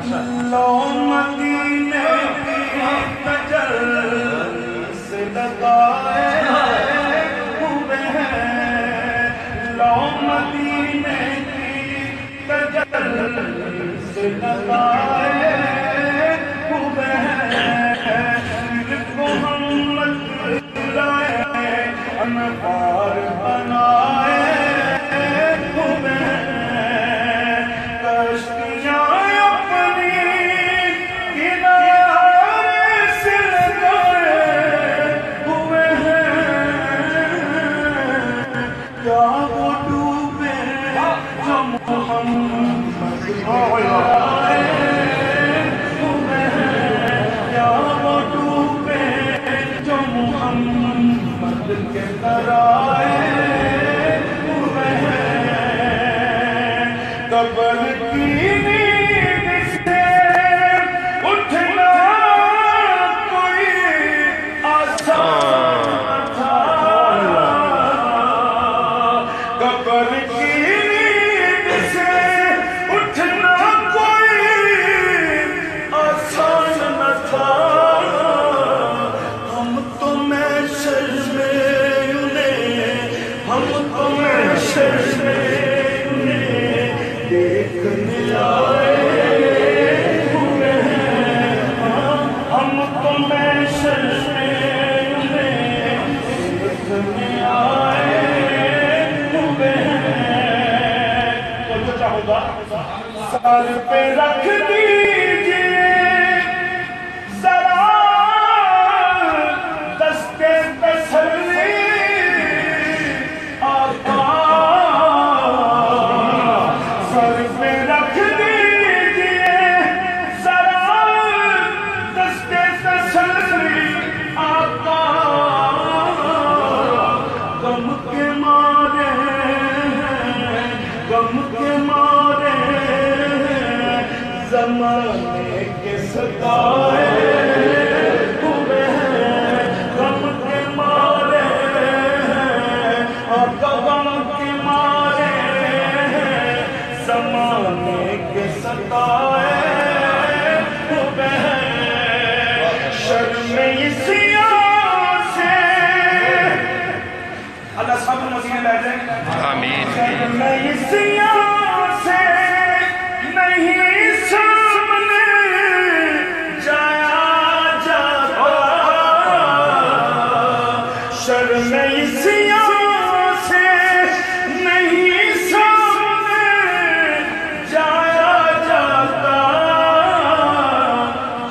لو مدینے کی تجل سے لگائے ہوئے ہیں، لو مدینے کی تجل سے لگائے ہوئے ہیں، محمد لائے انوار بنائے ہوئے ہیں، کشتیاں اپنی کنارے سے لگائے ہوئے ہیں، کیا وہ ڈوبے جو محمد لائے ہوئے ہیں، کیا وہ ڈوبے جو محمد کے کرائے ہوئے ہیں، قبر کی نیند سے اٹھنا کوئی آسان تھا، قبر کی نیند سے اٹھنا کوئی آسان نہ تھا، ہم تو محشر میں دیکھنے آئے ہوئے ہیں، ہم تو محشر میں دیکھنے آئے ہوئے ہیں، تو جو چاہو گا سر پہ رکھ دیجئے ذرا دستے تسلی زمانے کے ستائے ہوئے ہیں، غم کے مارے ہیں، آقا غم کے مارے ہیں، زمانے کے ستائے ہوئے ہیں، شرم سیاہ سے اللہ صبر مدینہ لے جائیں، آمین، شرم سیاہ سے نہیں سامنے جایا جاتا، شرم سیاہ سے نہیں سامنے جایا جاتا،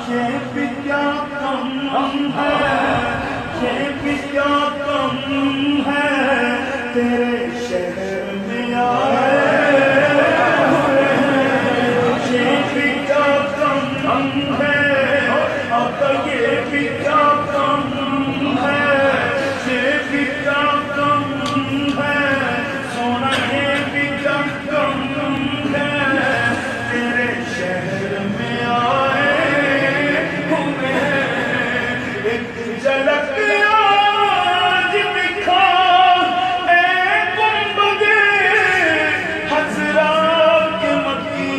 یہ بھی کیا کم ہے، یہ بھی کیا کم ہے، تیرے شہر میں آئے یہ بھی کیا کم ہے، یہ بھی کیا کم ہے، سونا یہ بھی کیا کم ہے، تیرے شہر میں آئے ہوئے ہیں، ایک جھلک آج دکھا اے گنبد حضرات مکی،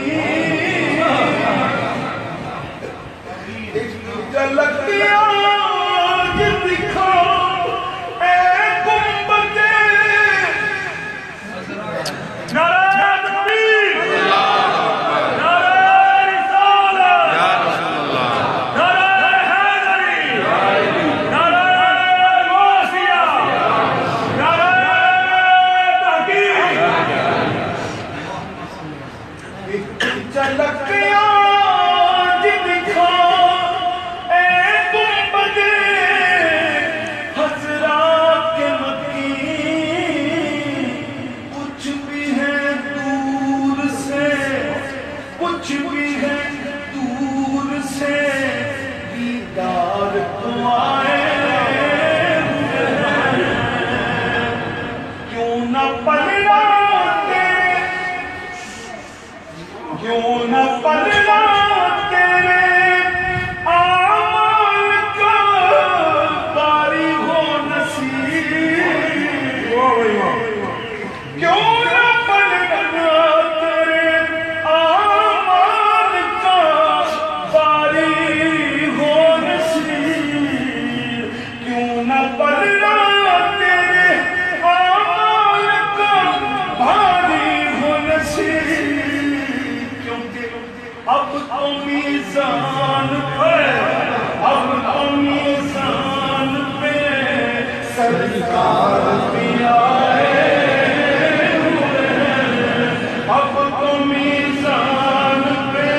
جھلک آج دکھا اے گنبد نعرہ تکبیر، نعرہ رسالت، نعرہ حیدری، نعرہ غوثیہ، نعرہ تحقیق، جھلک آج دکھا کچھ بھی ہے دور سے دیدار کو آئے ہوئے ہیں، کیوں نہ پلٹاتے، کیوں نہ پلٹاتے اعمال کا باری ہو نصیب، کیوں نہ پلٹاتے اعمال کا اب تو میزان پہ اب تو میزان پہ سرکار بھی آئے اب تو میزان پہ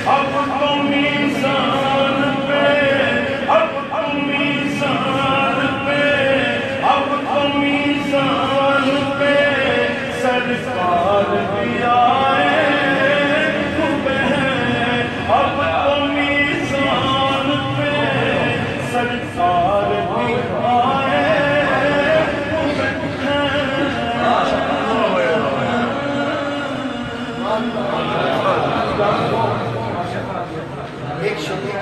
اب تو میزان پہ اب تو میزان پہ اب تو میزان پہ سرکار بھی آئے اب تو میزان پہ سرکار بھی آئے ایک شکریہ